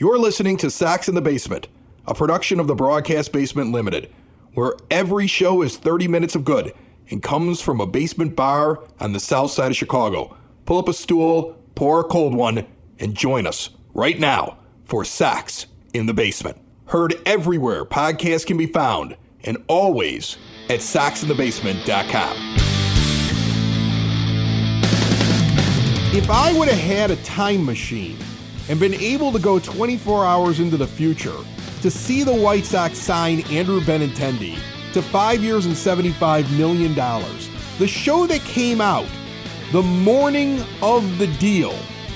You're listening to Sox in the Basement, a production of the Broadcast Basement Limited, where every show is 30 minutes of good and comes from a basement bar on the south side of Chicago. Pull up a stool, pour a cold one, and join us right now for Sox in the Basement. Heard everywhere podcasts can be found, and always at soxinthebasement.com. If I would have had a time machine and been able to go 24 hours into the future to see the White Sox sign Andrew Benintendi to 5 years and $75 million, the show that came out the morning of the deal,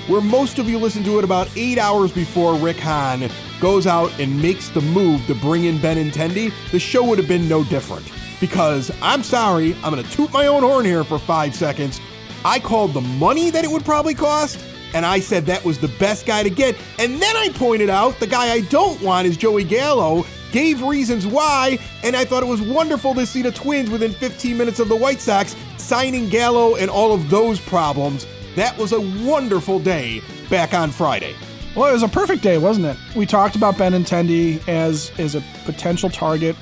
where most of you listen to it about 8 hours before Rick Hahn goes out and makes the move to bring in Benintendi, the show would have been no different. Because, I'm sorry, I'm going to toot my own horn here for 5 seconds. I called the money that it would probably cost, and I said that was the best guy to get. And then I pointed out the guy I don't want is Joey Gallo, gave reasons why, and I thought it was wonderful to see the Twins within 15 minutes of the White Sox signing Gallo and all of those problems. That was a wonderful day back on Friday. Well, it was a perfect day, wasn't it? We talked about Benintendi as a potential target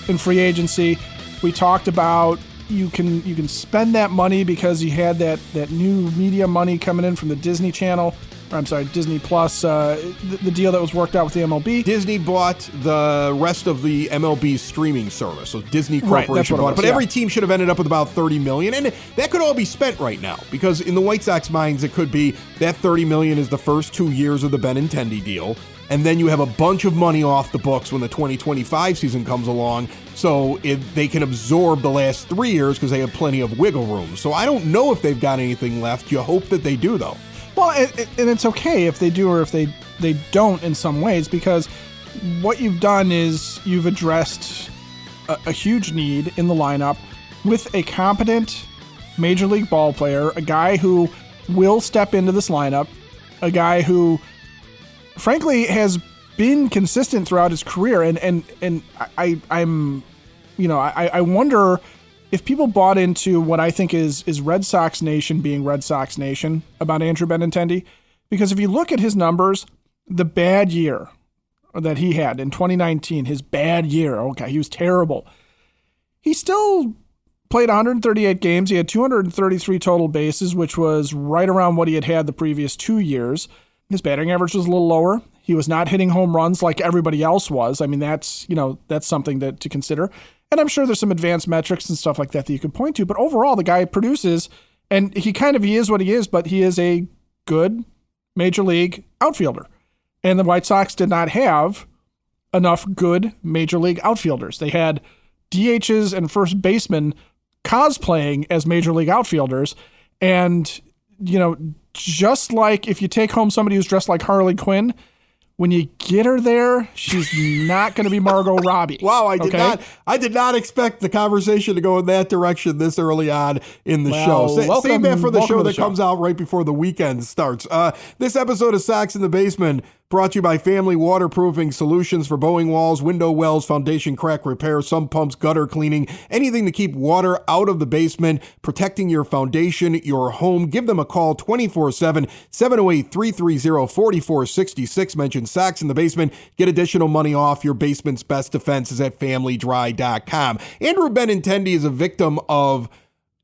in free agency. We talked about you can spend that money because you had that new media money coming in from the Disney Channel. Disney Plus, the deal that was worked out with the MLB. Disney bought the rest of the MLB streaming service, so Disney Corporation bought it. But every team should have ended up with about $30 million, and that could all be spent right now, because in the White Sox minds, it could be that $30 million is the first 2 years of the Benintendi deal, and then you have a bunch of money off the books when the 2025 season comes along, so they can absorb the last 3 years because they have plenty of wiggle room. So I don't know if they've got anything left. You hope that they do, though. Well, and it's okay if they do or if they don't in some ways, because what you've done is you've addressed a huge need in the lineup with a competent major league ball player, a guy who will step into this lineup, a guy who, frankly, has been consistent throughout his career. And I wonder if people bought into what I think is Red Sox Nation being Red Sox Nation about Andrew Benintendi, because if you look at his numbers, the bad year that he had in 2019, his bad year, okay, he was terrible. He still played 138 games. He had 233 total bases, which was right around what he had the previous 2 years. His batting average was a little lower. He was not hitting home runs like everybody else was. I mean, that's something to consider. And I'm sure there's some advanced metrics and stuff like that you could point to. But overall, the guy produces, and he is what he is, but he is a good major league outfielder. And the White Sox did not have enough good major league outfielders. They had DHs and first basemen cosplaying as major league outfielders. And, just like if you take home somebody who's dressed like Harley Quinn, when you get her there, she's not going to be Margot Robbie. Wow, I did not expect the conversation to go in that direction this early on in the show. Save that for the show that comes out right before the weekend starts. This episode of Sox in the Basement brought to you by Family Waterproofing Solutions for bowing walls, window wells, foundation crack repair, sump pumps, gutter cleaning, anything to keep water out of the basement, protecting your foundation, your home. Give them a call 24/7, 708-330-4466. Mention Sox in the Basement. Get additional money off. Your basement's best defense is at familydry.com. Andrew Benintendi is a victim of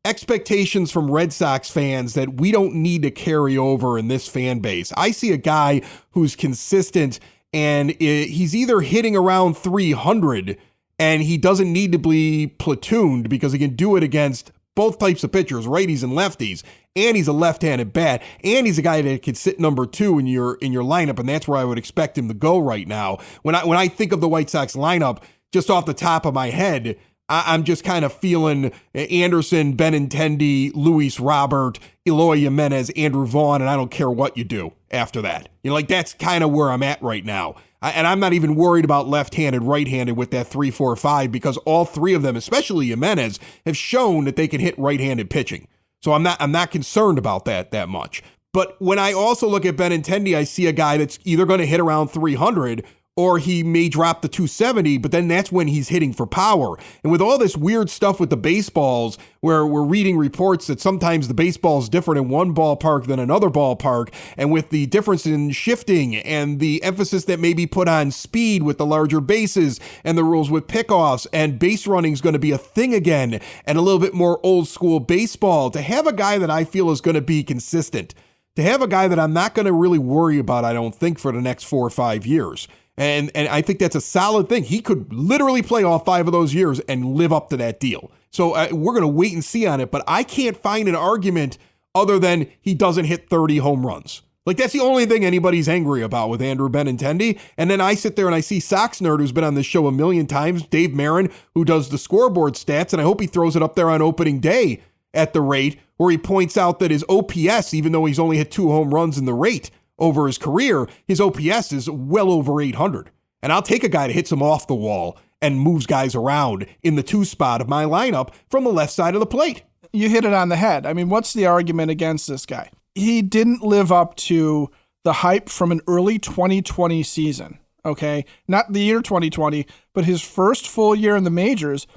expectations from Red Sox fans that we don't need to carry over in this fan base. I see a guy who's consistent, and he's either hitting around 300 and he doesn't need to be platooned because he can do it against both types of pitchers, righties and lefties, and he's a left-handed bat, and he's a guy that could sit number 2 in your lineup, and that's where I would expect him to go right now. When I think of the White Sox lineup, just off the top of my head, I'm just kind of feeling Anderson, Benintendi, Luis Robert, Eloy Jimenez, Andrew Vaughn, and I don't care what you do after that. That's kind of where I'm at right now. And I'm not even worried about left-handed, right-handed with that 3-4-5, because all three of them, especially Jimenez, have shown that they can hit right-handed pitching. So I'm not concerned about that much. But when I also look at Benintendi, I see a guy that's either going to hit around 300 or he may drop the 270, but then that's when he's hitting for power. And with all this weird stuff with the baseballs, where we're reading reports that sometimes the baseball is different in one ballpark than another ballpark, and with the difference in shifting and the emphasis that may be put on speed with the larger bases and the rules with pickoffs, and base running is going to be a thing again, and a little bit more old school baseball, to have a guy that I feel is going to be consistent, to have a guy that I'm not going to really worry about, I don't think, for the next 4 or 5 years. And I think that's a solid thing. He could literally play all 5 of those years and live up to that deal. So we're going to wait and see on it. But I can't find an argument other than he doesn't hit 30 home runs. Like, that's the only thing anybody's angry about with Andrew Benintendi. And then I sit there and I see Sox Nerd, who's been on this show a million times, Dave Marin, who does the scoreboard stats. And I hope he throws it up there on opening day at the rate where he points out that his OPS, even though he's only hit 2 home runs in the rate over his career, his OPS is well over 800. And I'll take a guy that hits him off the wall and moves guys around in the 2 spot of my lineup from the left side of the plate. You hit it on the head. I mean, what's the argument against this guy? He didn't live up to the hype from an early 2020 season, okay? Not the year 2020, but his first full year in the majors,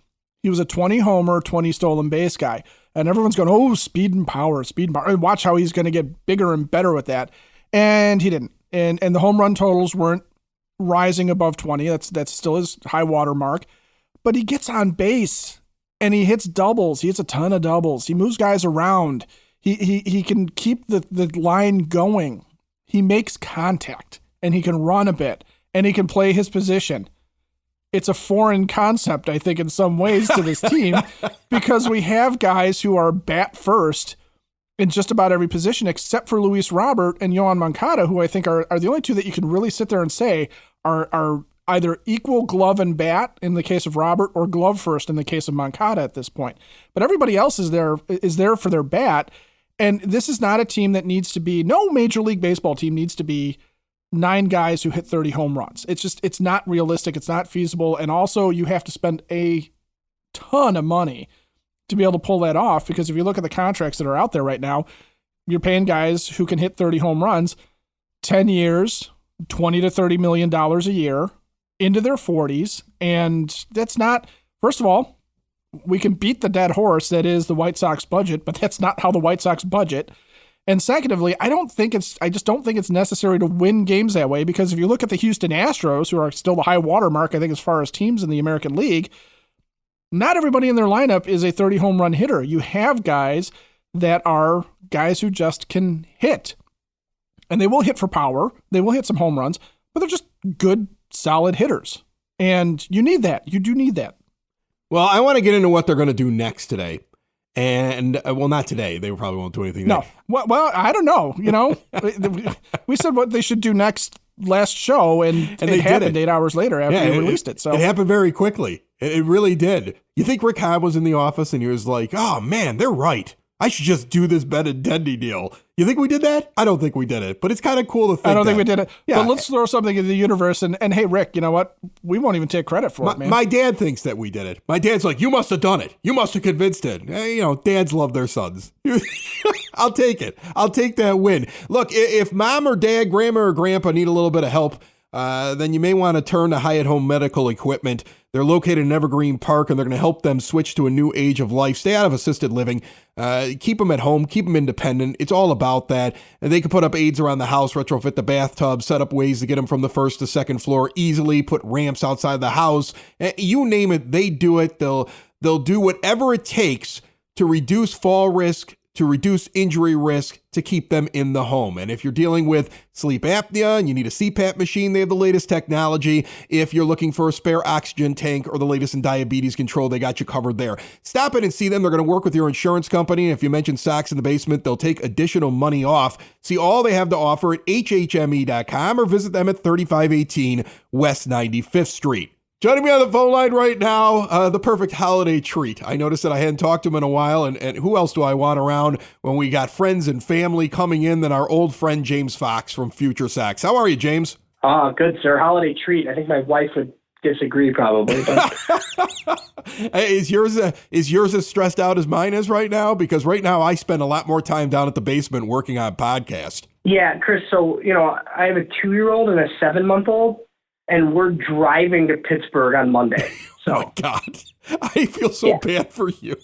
he was a 20 homer, 20 stolen base guy. And everyone's going, oh, speed and power. And watch how he's going to get bigger and better with that. And he didn't. And the home run totals weren't rising above 20. That's still his high water mark. But he gets on base and he hits doubles. He hits a ton of doubles. He moves guys around. He can keep the line going. He makes contact and he can run a bit and he can play his position. It's a foreign concept, I think, in some ways to this team because we have guys who are bat first in just about every position, except for Luis Robert and Yohan Moncada, who I think are the only two that you can really sit there and say are either equal glove and bat in the case of Robert or glove first in the case of Moncada at this point. But everybody else is there for their bat. And this is not a team that needs to be, no Major League Baseball team needs to be 9 guys who hit 30 home runs. It's not realistic. It's not feasible. And also you have to spend a ton of money to be able to pull that off, because if you look at the contracts that are out there right now, you're paying guys who can hit 30 home runs, 10 years, $20 to $30 million a year into their 40s. And that's not, first of all, we can beat the dead horse that is the White Sox budget, but that's not how the White Sox budget. And secondly, I just don't think it's necessary to win games that way, because if you look at the Houston Astros, who are still the high water mark, I think, as far as teams in the American League, not everybody in their lineup is a 30 home run hitter. You have guys that are guys who just can hit. And they will hit for power. They will hit some home runs, but they're just good, solid hitters. And you need that. You do need that. Well, I want to get into what they're going to do next today. And, well, not today. They probably won't do anything. No. Well, I don't know. You know, we said what they should do next last show, and it happened 8 hours later after we released it. So it happened very quickly. It really did. You think Rick Hahn was in the office and he was like, oh, man, they're right. I should just do this Benintendi deal. You think we did that? I don't think we did it, but it's kind of cool to think I don't think we that. did it. Yeah. But let's throw something into the universe. And hey, Rick, you know what? We won't even take credit for it, man. My dad thinks that we did it. My dad's like, you must have done it. You must have convinced it. You know, dads love their sons. I'll take it. I'll take that win. Look, if mom or dad, grandma or grandpa need a little bit of help, then you may want to turn to Hyatt Home Medical Equipment. They're located in Evergreen Park, and they're going to help them switch to a new age of life. Stay out of assisted living. Keep them at home. Keep them independent. It's all about that. And they can put up aids around the house, retrofit the bathtub, set up ways to get them from the first to second floor easily, put ramps outside the house. You name it, they do it. They'll do whatever it takes to reduce fall risk, to reduce injury risk, to keep them in the home. And if you're dealing with sleep apnea and you need a CPAP machine, they have the latest technology. If you're looking for a spare oxygen tank or the latest in diabetes control, they got you covered there. Stop in and see them. They're going to work with your insurance company. If you mention Sox in the Basement, they'll take additional money off. See all they have to offer at hhme.com or visit them at 3518 West 95th Street. Joining me on the phone line right now, the perfect holiday treat. I noticed that I hadn't talked to him in a while, and who else do I want around when we got friends and family coming in than our old friend James Fox from FutureSox. How are you, James? Good, sir. Holiday treat. I think my wife would disagree probably. But... Is yours as stressed out as mine is right now? Because right now I spend a lot more time down at the basement working on podcast. Yeah, Chris, so, I have a 2-year-old and a 7-month-old. and we're driving to Pittsburgh on Monday. So, oh my God, I feel so bad for you.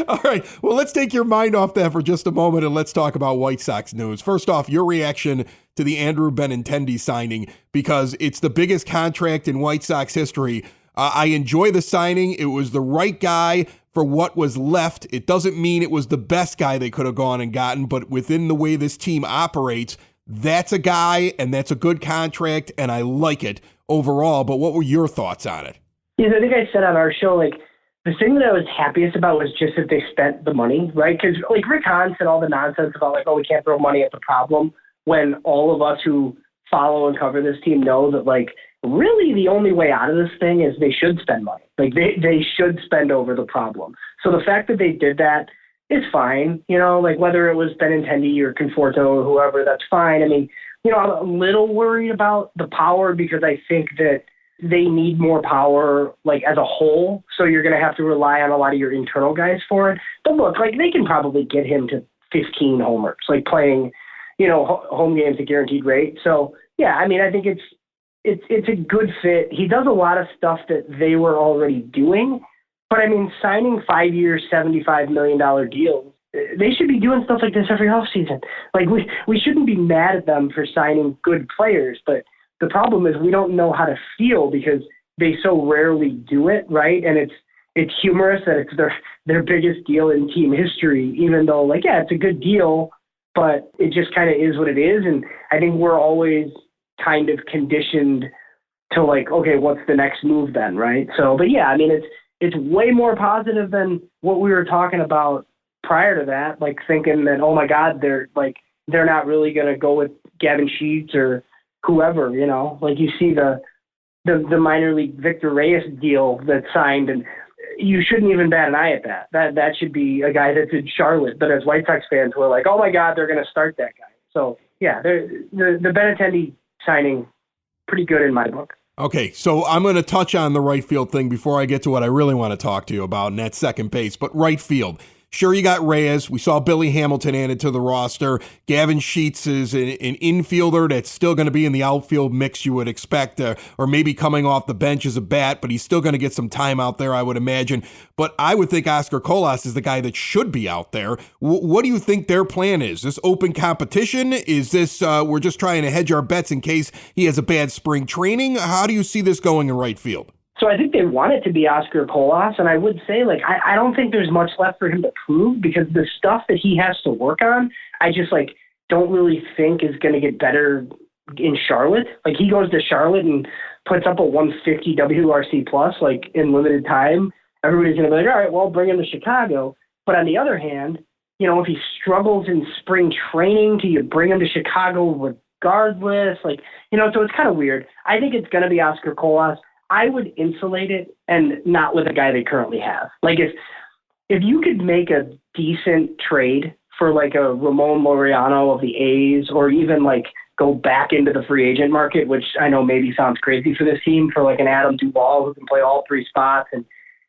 All right. Well, let's take your mind off that for just a moment and let's talk about White Sox news. First off, your reaction to the Andrew Benintendi signing, because it's the biggest contract in White Sox history. I enjoy the signing. It was the right guy for what was left. It doesn't mean it was the best guy they could have gone and gotten, but within the way this team operates, that's a guy and that's a good contract, and I like it overall. But what were your thoughts on it? Yeah, I think I said on our show, like, the thing that I was happiest about was just that they spent the money, right? Because, like, Rick Hahn said all the nonsense about, like, oh, we can't throw money at the problem, when all of us who follow and cover this team know that, like, really the only way out of this thing is they should spend money. Like, they should spend over the problem. So the fact that they did that is fine. You know, like, whether it was Benintendi or Conforto or whoever, that's fine. I mean, you know, I'm a little worried about the power because I think that they need more power, like, as a whole. So you're going to have to rely on a lot of your internal guys for it. But look, like, they can probably get him to 15 homers, like playing, you know, home games at guaranteed rate. So yeah, I mean, I think it's a good fit. He does a lot of stuff that they were already doing, but I mean, signing 5-year, $75 million deals, they should be doing stuff like this every offseason. Like, we shouldn't be mad at them for signing good players, but the problem is we don't know how to feel because they so rarely do it, right? And it's humorous that it's their biggest deal in team history, even though, like, yeah, it's a good deal, but it just kind of is what it is. And I think we're always kind of conditioned to, like, okay, what's the next move then, right? So, but yeah, I mean, it's way more positive than what we were talking about prior to that, like thinking that, oh my God, they're not really going to go with Gavin Sheets or whoever, you know, like you see the minor league Victor Reyes deal that's signed, and you shouldn't even bat an eye at that. That should be a guy that's in Charlotte. But as White Sox fans, we're like, oh my God, they're going to start that guy. So yeah, the Benintendi signing, pretty good in my book. Okay, so I'm going to touch on the right field thing before I get to what I really want to talk to you about, and that's second base. But right field. Sure, you got Reyes. We saw Billy Hamilton added to the roster. Gavin Sheets is an infielder that's still going to be in the outfield mix, you would expect, or maybe coming off the bench as a bat, but he's still going to get some time out there, I would imagine. But I would think Oscar Colas is the guy that should be out there. What do you think their plan is? This open competition? Is this we're just trying to hedge our bets in case he has a bad spring training? How do you see this going in right field? So I think they want it to be Oscar Colas, and I would say, like, I don't think there's much left for him to prove because the stuff that he has to work on, I just, like, don't really think is going to get better in Charlotte. Like, he goes to Charlotte and puts up a 150 WRC plus, like, in limited time. Everybody's going to be like, all right, well, bring him to Chicago. But on the other hand, you know, if he struggles in spring training, do you bring him to Chicago regardless? Like, you know, so it's kind of weird. I think it's going to be Oscar Colas. I would insulate it and not with a guy they currently have. Like, if you could make a decent trade for, like, a Ramon Laureano of the A's, or even, like, go back into the free agent market, which I know maybe sounds crazy for this team, for, like, an Adam Duvall who can play all three spots and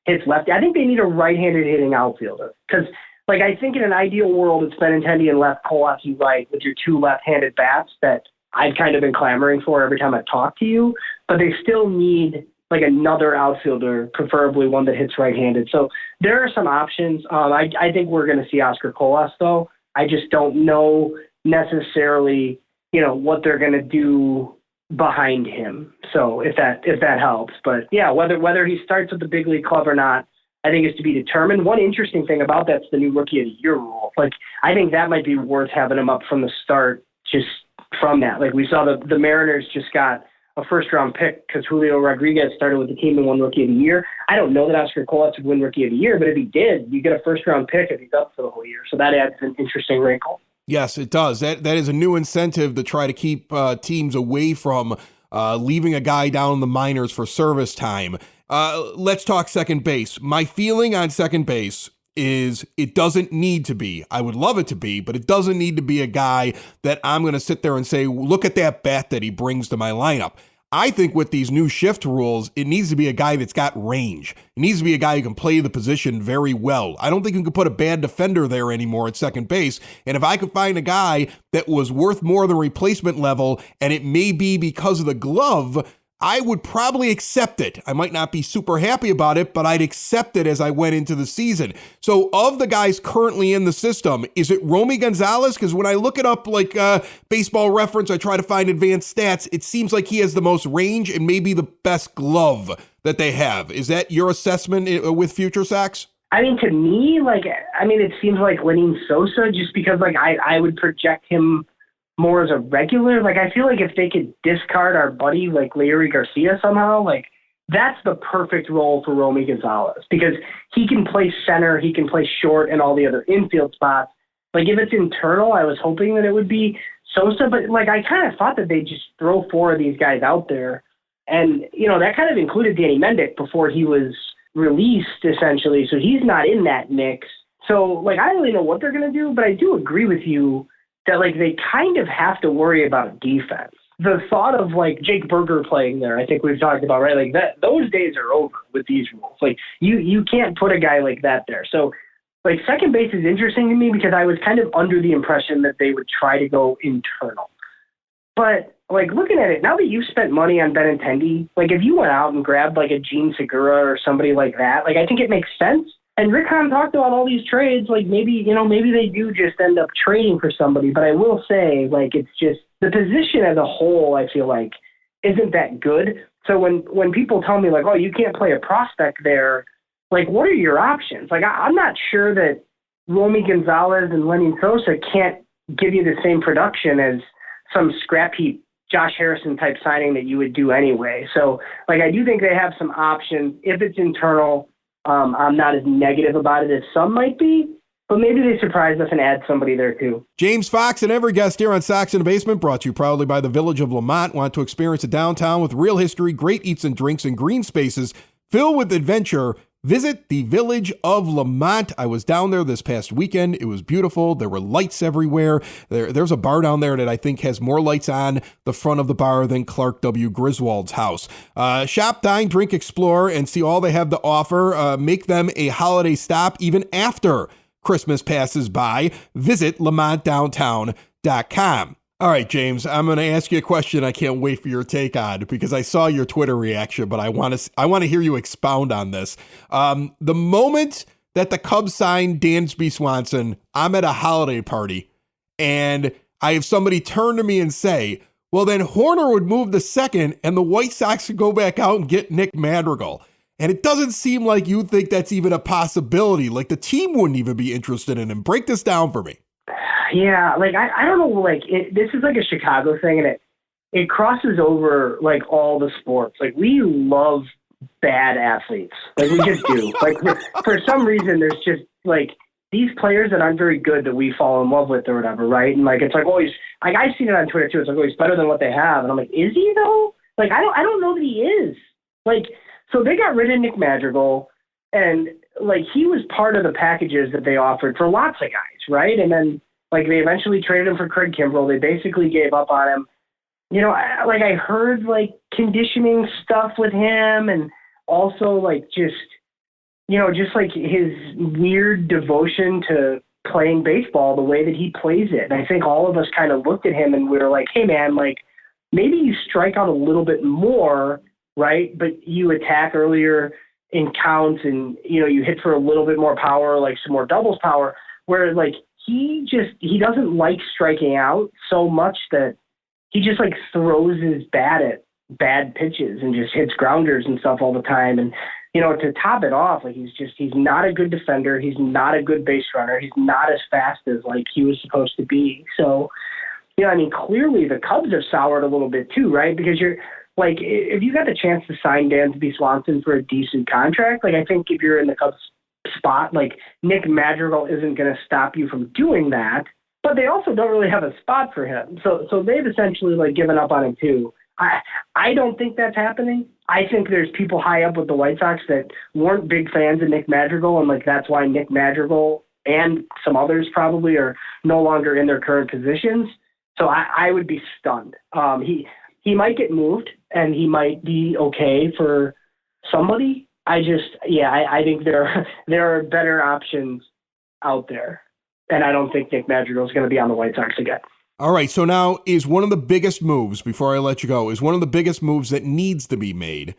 hits lefty. I think they need a right-handed hitting outfielder because, like, I think in an ideal world it's Benintendi and left, Colas right, with your two left-handed bats that I've kind of been clamoring for every time I've talked to you, but they still need, like, another outfielder, preferably one that hits right-handed. So there are some options. I think we're going to see Oscar Colas, though. I just don't know necessarily, you know, what they're going to do behind him. So if that helps, but yeah, whether he starts with the big league club or not, I think is to be determined. One interesting thing about that's the new Rookie of the Year rule. Like, I think that might be worth having him up from the start, just from that. Like, we saw the Mariners just got a first-round pick because Julio Rodriguez started with the team and won Rookie of the Year. I don't know that Oscar Colas would win Rookie of the Year, but if he did, you get a first-round pick if he's up for the whole year. So that adds an interesting wrinkle. Yes, it does. That is a new incentive to try to keep teams away from leaving a guy down in the minors for service time. Let's talk second base. My feeling on second base is it doesn't need to be. I would love it to be, but it doesn't need to be a guy that I'm going to sit there and say, look at that bat that he brings to my lineup. I think with these new shift rules, it needs to be a guy that's got range. It needs to be a guy who can play the position very well. I don't think you can put a bad defender there anymore at second base. And if I could find a guy that was worth more than replacement level, and it may be because of the glove, I would probably accept it. I might not be super happy about it, but I'd accept it as I went into the season. So of the guys currently in the system, is it Romy Gonzalez? Because when I look it up like Baseball Reference, I try to find advanced stats, it seems like he has the most range and maybe the best glove that they have. Is that your assessment with FutureSox? I mean, to me, it seems like Lenyn Sosa, just because, I would project him more as a regular. I feel like if they could discard our buddy, Larry Garcia somehow, that's the perfect role for Romy Gonzalez, because he can play center, he can play short, and all the other infield spots. If it's internal, I was hoping that it would be Sosa, but, I kind of thought that they'd just throw four of these guys out there. And, that kind of included Danny Mendick before he was released, essentially, so he's not in that mix. So, I don't really know what they're going to do, but I do agree with you that, they kind of have to worry about defense. The thought of, Jake Berger playing there, I think we've talked about, right? Those days are over with these rules. You can't put a guy like that there. So, second base is interesting to me because I was kind of under the impression that they would try to go internal. But, looking at it, now that you've spent money on Benintendi, if you went out and grabbed, a Gene Segura or somebody like that, I think it makes sense. And Rick Hahn talked about all these trades, maybe they do just end up trading for somebody. But I will say, it's just the position as a whole, I feel like, isn't that good. So when people tell me, oh, you can't play a prospect there, what are your options? I'm not sure that Romy Gonzalez and Lenyn Sosa can't give you the same production as some scrap heap Josh Harrison type signing that you would do anyway. So, I do think they have some options. If it's internal, I'm not as negative about it as some might be, but maybe they surprise us and add somebody there too. James Fox and every guest here on Sox in the Basement, brought to you proudly by the Village of Lamont. Want to experience a downtown with real history, great eats and drinks, and green spaces filled with adventure? Visit the Village of Lamont. I was down there this past weekend. It was beautiful. There were lights everywhere. There's a bar down there that I think has more lights on the front of the bar than Clark W. Griswold's house. Shop, dine, drink, explore, and see all they have to offer. Make them a holiday stop even after Christmas passes by. Visit lamontdowntown.com. All right, James, I'm going to ask you a question I can't wait for your take on, because I saw your Twitter reaction, but I want to hear you expound on this. The moment that the Cubs signed Dansby Swanson, I'm at a holiday party, and I have somebody turn to me and say, well, then Horner would move to second, and the White Sox could go back out and get Nick Madrigal. And it doesn't seem like you think that's even a possibility. The team wouldn't even be interested in him. Break this down for me. Yeah, I don't know, this is a Chicago thing, and it crosses over, all the sports. We love bad athletes. We just do. For some reason, there's just, these players that aren't very good that we fall in love with or whatever, right? And, it's always, I've seen it on Twitter, too. It's he's better than what they have. And I'm is he, though? I don't know that he is. So they got rid of Nick Madrigal, and, he was part of the packages that they offered for lots of guys, right? And then, they eventually traded him for Craig Kimbrell. They basically gave up on him. I heard, conditioning stuff with him, and also, just his weird devotion to playing baseball the way that he plays it. And I think all of us kind of looked at him and we were like, hey, man, maybe you strike out a little bit more, right? But you attack earlier in counts and, you hit for a little bit more power, some more doubles power, where, he doesn't like striking out so much that he just throws his bat at bad pitches and just hits grounders and stuff all the time. And, to top it off, he's not a good defender. He's not a good base runner. He's not as fast as he was supposed to be. So, clearly the Cubs have soured a little bit too, right? Because you're if you got the chance to sign Dansby Swanson for a decent contract, I think if you're in the Cubs spot, Nick Madrigal isn't going to stop you from doing that, but they also don't really have a spot for him. So they've essentially given up on him too. I don't think that's happening. I think there's people high up with the White Sox that weren't big fans of Nick Madrigal, and that's why Nick Madrigal and some others probably are no longer in their current positions. So I would be stunned. He might get moved and he might be okay for somebody. I think there are better options out there, and I don't think Nick Madrigal is going to be on the White Sox again. All right, so now is one of the biggest moves, before I let you go, is one of the biggest moves that needs to be made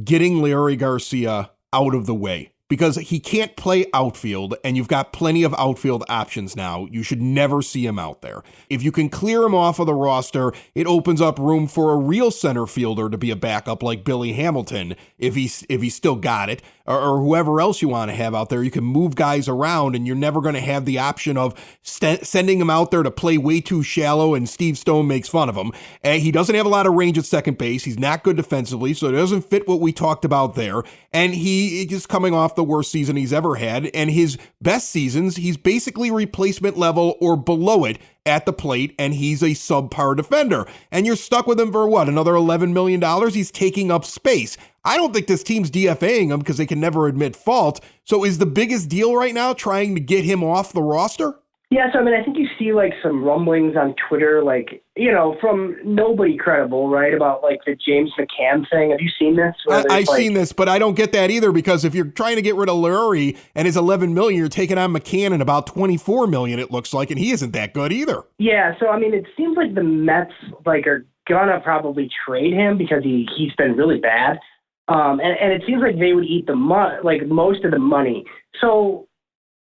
getting Larry Garcia out of the way. Because he can't play outfield, and you've got plenty of outfield options now. You should never see him out there. If you can clear him off of the roster, it opens up room for a real center fielder to be a backup like Billy Hamilton, if he's still got it, or whoever else you want to have out there. You can move guys around, and you're never going to have the option of sending him out there to play way too shallow, and Steve Stone makes fun of him. He doesn't have a lot of range at second base. He's not good defensively, so it doesn't fit what we talked about there. And he is coming off the worst season he's ever had, and his best seasons, he's basically replacement level or below it at the plate, and he's a subpar defender. And you're stuck with him for what, another $11 million? He's taking up space. I don't think this team's DFAing him because they can never admit fault. So is the biggest deal right now trying to get him off the roster? Yeah, so I mean, I think you see like some rumblings on Twitter, like, you know, from nobody credible, right, about like the James McCann thing. Have you seen this? I've seen this, but I don't get that either, because if you're trying to get rid of Lurie and his $11 million, you're taking on McCann at about $24 million, it looks like, and he isn't that good either. Yeah, so I mean, it seems like the Mets like are gonna probably trade him because he's been really bad, and it seems like they would eat the most of the money. So,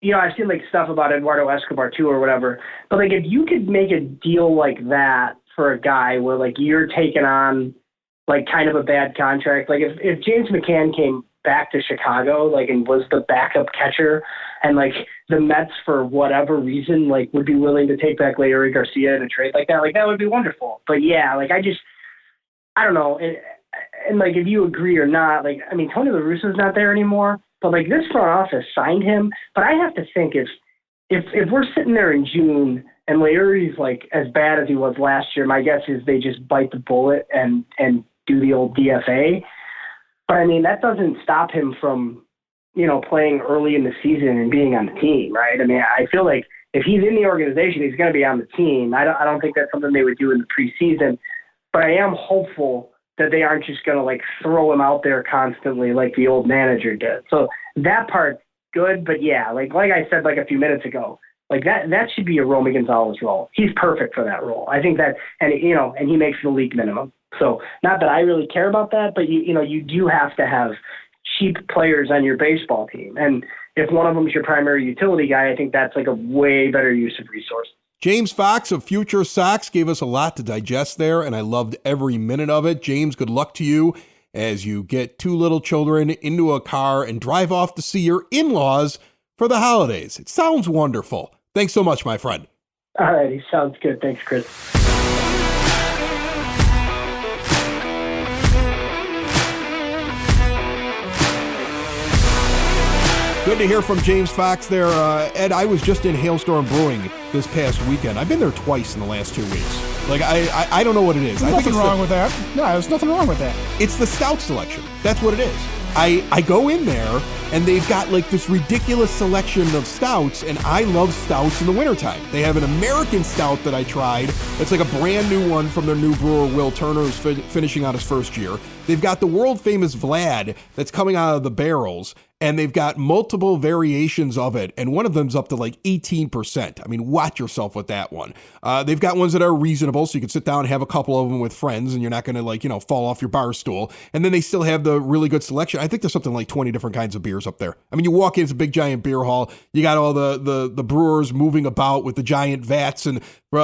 you know, I've seen like stuff about Eduardo Escobar too or whatever, but like if you could make a deal like that for a guy where like you're taking on like kind of a bad contract, like if James McCann came back to Chicago like and was the backup catcher, and like the Mets for whatever reason like would be willing to take back Larry Garcia in a trade like that would be wonderful. But yeah, like I don't know, and like if you agree or not, like I mean Tony La Russa's not there anymore. But like this front office signed him, but I have to think if we're sitting there in June and Larry's like as bad as he was last year, my guess is they just bite the bullet and do the old DFA. But I mean that doesn't stop him from, you know, playing early in the season and being on the team, right? I mean I feel like if he's in the organization, he's going to be on the team. I don't think that's something they would do in the preseason, but I am hopeful that they aren't just going to like throw him out there constantly like the old manager did. So that part's good, but yeah, like I said like a few minutes ago, like that should be a Romy Gonzalez role. He's perfect for that role. I think that, and you know, and he makes the league minimum. So not that I really care about that, but you do have to have cheap players on your baseball team. And if one of them is your primary utility guy, I think that's like a way better use of resources. James Fox of FutureSox gave us a lot to digest there, and I loved every minute of it. James, good luck to you as you get two little children into a car and drive off to see your in-laws for the holidays. It sounds wonderful. Thanks so much, my friend. All righty. Sounds good. Thanks, Chris. Good to hear from James Fox there. Ed, I was just in Hailstorm Brewing this past weekend. I've been there twice in the last 2 weeks. Like, I don't know what it is. There's nothing wrong with that. No, there's nothing wrong with that. It's the stout selection. That's what it is. I go in there, and they've got like this ridiculous selection of stouts, and I love stouts in the wintertime. They have an American stout that I tried. It's like a brand new one from their new brewer, Will Turner, who's finishing out his first year. They've got the world famous Vlad that's coming out of the barrels, and they've got multiple variations of it, and one of them's up to like 18%. I mean, watch yourself with that one. They've got ones that are reasonable, so you can sit down and have a couple of them with friends, and you're not going to like, fall off your bar stool. And then they still have the really good selection. I think there's something like 20 different kinds of beers up there. I mean, you walk in, it's a big giant beer hall. You got all the brewers moving about with the giant vats and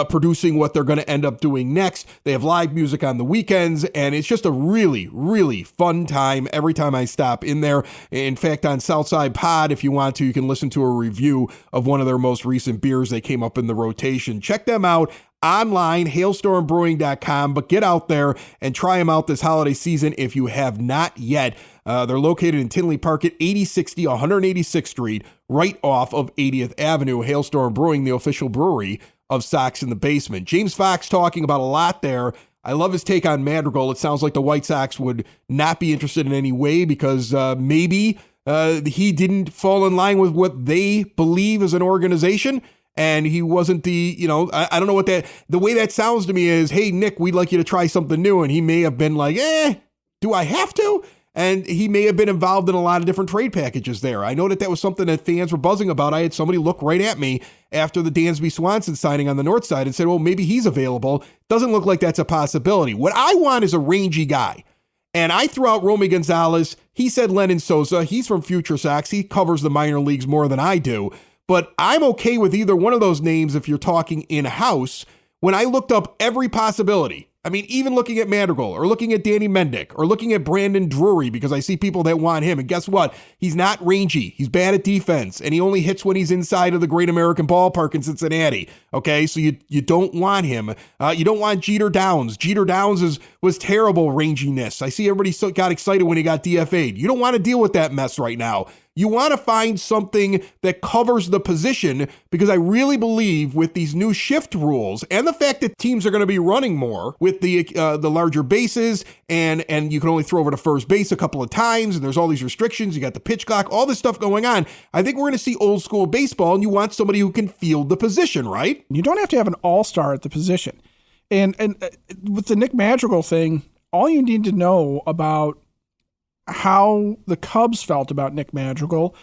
producing what they're going to end up doing next. They have live music on the weekends, and it's just a really, really fun time every time I stop in there. In fact, on Southside Pod, if you want to, you can listen to a review of one of their most recent beers that came up in the rotation. Check them out online, hailstormbrewing.com, but get out there and try them out this holiday season if you have not yet. They're located in Tinley Park at 8060 186th Street, right off of 80th Avenue. Hailstorm Brewing, the official brewery of Sox in the Basement. James Fox talking about a lot there. I love his take on Madrigal. It sounds like the White Sox would not be interested in any way because maybe he didn't fall in line with what they believe as an organization. And he wasn't the, I don't know what the way that sounds to me is, hey, Nick, we'd like you to try something new. And he may have been like, do I have to? And he may have been involved in a lot of different trade packages there. I know that was something that fans were buzzing about. I had somebody look right at me after the Dansby Swanson signing on the north side and said, well, maybe he's available. Doesn't look like that's a possibility. What I want is a rangy guy. And I threw out Romy Gonzalez. He said Lennon Sosa. He's from FutureSox. He covers the minor leagues more than I do. But I'm okay with either one of those names if you're talking in-house. When I looked up every possibility, I mean, even looking at Madrigal or looking at Danny Mendick or looking at Brandon Drury, because I see people that want him. And guess what? He's not rangy. He's bad at defense, and he only hits when he's inside of the Great American Ballpark in Cincinnati. Okay, so you don't want him. You don't want Jeter Downs. Jeter Downs was terrible ranginess. I see everybody got excited when he got DFA'd. You don't want to deal with that mess right now. You want to find something that covers the position, because I really believe with these new shift rules and the fact that teams are going to be running more with the larger bases, and you can only throw over to first base a couple of times, and there's all these restrictions. You got the pitch clock, all this stuff going on. I think we're going to see old school baseball, and you want somebody who can field the position, right? You don't have to have an all-star at the position. And with the Nick Madrigal thing, all you need to know about how the Cubs felt about Nick Madrigal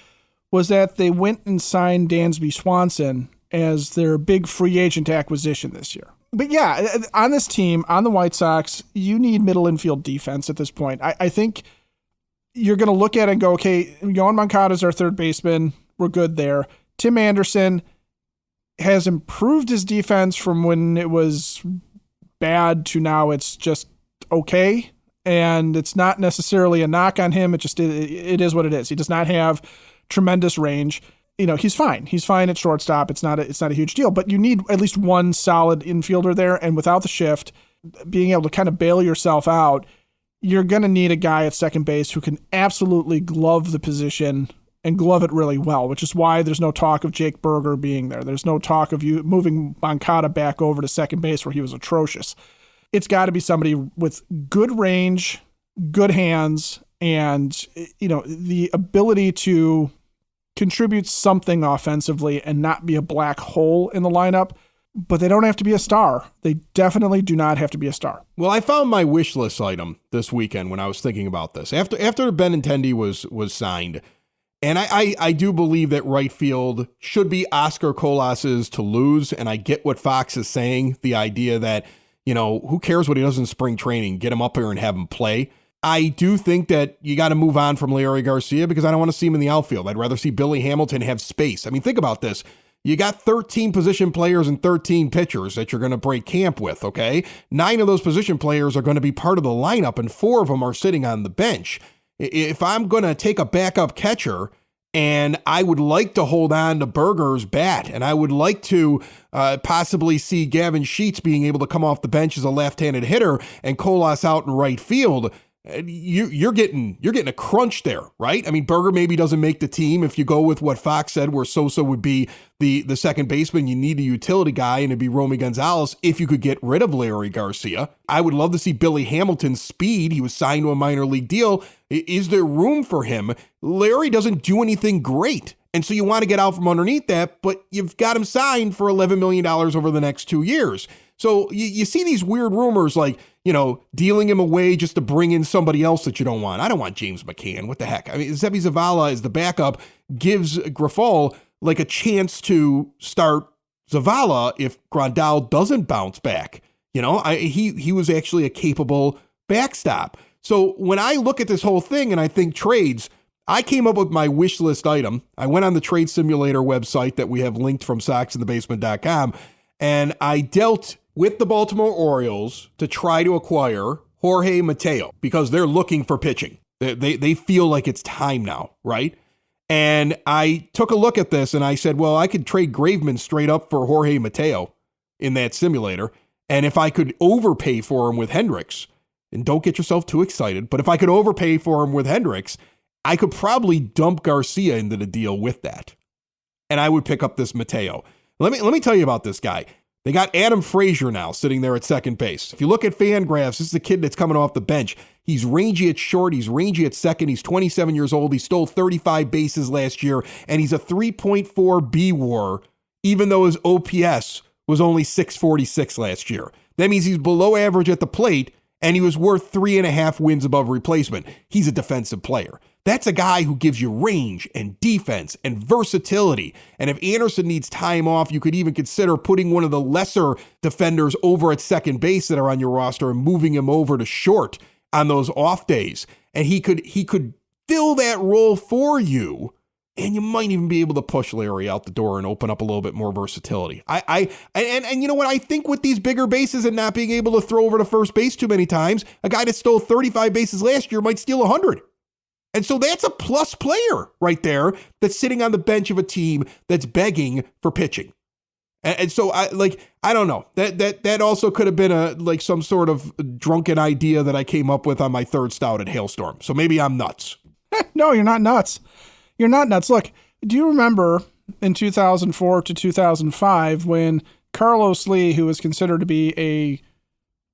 was that they went and signed Dansby Swanson as their big free agent acquisition this year. But yeah, on this team, on the White Sox, you need middle infield defense at this point. I think you're going to look at it and go, okay, Yohan Moncada is our third baseman. We're good there. Tim Anderson has improved his defense from when it was bad to now it's just okay. And it's not necessarily a knock on him. It is what it is. He does not have tremendous range. He's fine. He's fine at shortstop. It's not a huge deal, but you need at least one solid infielder there. And without the shift, being able to kind of bail yourself out, you're going to need a guy at second base who can absolutely glove the position and glove it really well, which is why there's no talk of Jake Berger being there. There's no talk of you moving Moncada back over to second base where he was atrocious. It's got to be somebody with good range, good hands, and the ability to contribute something offensively and not be a black hole in the lineup. But they don't have to be a star. They definitely do not have to be a star. Well, I found my wish list item this weekend when I was thinking about this. After Benintendi was signed, and I do believe that right field should be Oscar Colas's to lose, and I get what Fox is saying, the idea that who cares what he does in spring training? Get him up here and have him play. I do think that you got to move on from Leury Garcia because I don't want to see him in the outfield. I'd rather see Billy Hamilton have space. I mean, think about this. You got 13 position players and 13 pitchers that you're going to break camp with, okay? 9 of those position players are going to be part of the lineup, and 4 of them are sitting on the bench. If I'm going to take a backup catcher, and I would like to hold on to Berger's bat, and I would like to possibly see Gavin Sheets being able to come off the bench as a left-handed hitter and Colas out in right field. You're getting a crunch there, right? I mean, Berger maybe doesn't make the team if you go with what Fox said, where Sosa would be the second baseman. You need a utility guy, and it'd be Romy Gonzalez if you could get rid of Leury Garcia. I would love to see Billy Hamilton's speed. He was signed to a minor league deal. Is there room for him? Larry doesn't do anything great. And so you want to get out from underneath that, but you've got him signed for $11 million over the next 2 years. So you see these weird rumors like, dealing him away just to bring in somebody else that you don't want. I don't want James McCann. What the heck? I mean, Seby Zavala as the backup gives Grifol like a chance to start Zavala if Grandal doesn't bounce back. He was actually a capable backstop. So when I look at this whole thing and I think trades, I came up with my wish list item. I went on the trade simulator website that we have linked from soxinthebasement.com, and I dealt with the Baltimore Orioles to try to acquire Jorge Mateo because they're looking for pitching. They feel like it's time now, right? And I took a look at this and I said, well, I could trade Graveman straight up for Jorge Mateo in that simulator. And if I could overpay for him with Hendricks, and don't get yourself too excited, but if I could overpay for him with Hendricks, I could probably dump Garcia into the deal with that. And I would pick up this Mateo. Let me tell you about this guy. They got Adam Frazier now sitting there at second base. If you look at Fangraphs, this is a kid that's coming off the bench. He's rangy at short. He's rangy at second. He's 27 years old. He stole 35 bases last year, and he's a 3.4 B-WAR, even though his OPS was only 646 last year. That means he's below average at the plate, and he was worth 3.5 wins above replacement. He's a defensive player. That's a guy who gives you range and defense and versatility. And if Anderson needs time off, you could even consider putting one of the lesser defenders over at second base that are on your roster and moving him over to short on those off days. And he could fill that role for you. And you might even be able to push Larry out the door and open up a little bit more versatility. And you know what? I think with these bigger bases and not being able to throw over to first base too many times, a guy that stole 35 bases last year might steal 100. And so that's a plus player right there that's sitting on the bench of a team that's begging for pitching. And so I don't know. That also could have been some sort of drunken idea that I came up with on my third stout at Hailstorm. So maybe I'm nuts. No, you're not nuts. You're not nuts. Look, do you remember in 2004 to 2005 when Carlos Lee, who was considered to be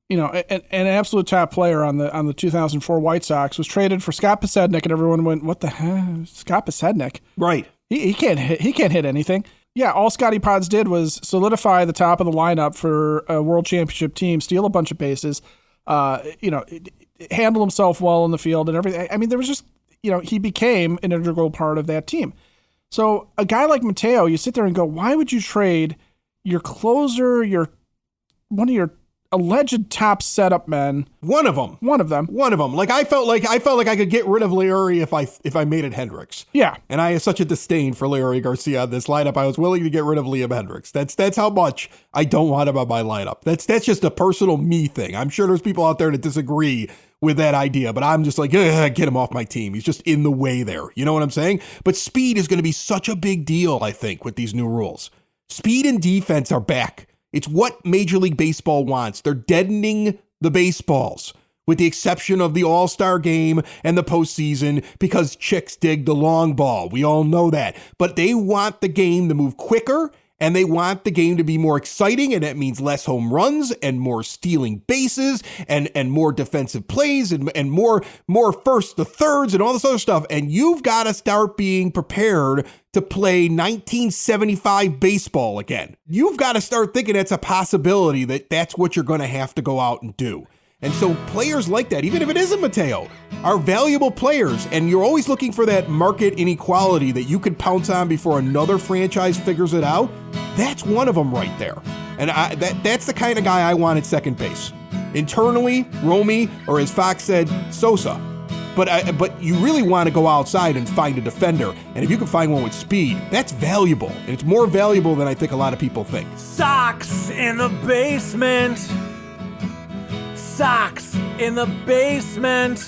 an absolute top player on the 2004 White Sox, was traded for Scott Pasednik, and everyone went, "What the heck, Scott Pasednik? Right? He can't hit anything." Yeah, all Scotty Pods did was solidify the top of the lineup for a World Championship team, steal a bunch of bases, handle himself well in the field and everything. I mean, there was just. He became an integral part of that team. So a guy like Mateo, you sit there and go, why would you trade your closer, one of your alleged top setup men? One of them. Like I felt like I could get rid of Larry if I made it Hendricks. Yeah. And I have such a disdain for Larry Garcia on this lineup. I was willing to get rid of Liam Hendricks. That's how much I don't want him on my lineup. That's just a personal me thing. I'm sure there's people out there that disagree with that idea, but I'm just like, get him off my team. He's just in the way there. You know what I'm saying? But speed is going to be such a big deal, I think, with these new rules. Speed and defense are back. It's what Major League Baseball wants. They're deadening the baseballs, with the exception of the All-Star game and the postseason, because chicks dig the long ball. We all know that. But they want the game to move quicker, and they want the game to be more exciting, and that means less home runs and more stealing bases and more defensive plays and more first to thirds and all this other stuff. And you've got to start being prepared to play 1975 baseball again. You've got to start thinking that's a possibility, that's what you're going to have to go out and do. And so players like that, even if it isn't Mateo, are valuable players. And you're always looking for that market inequality that you could pounce on before another franchise figures it out. That's one of them right there. And that's the kind of guy I want at second base. Internally, Romy, or as Fox said, Sosa. But you really want to go outside and find a defender. And if you can find one with speed, that's valuable. And it's more valuable than I think a lot of people think. Sox in the basement. Sox in the basement.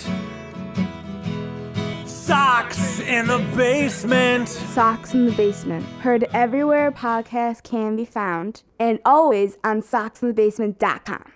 Sox in the basement. Sox in the Basement. Heard everywhere podcasts can be found, and always on soxinthebasement.com.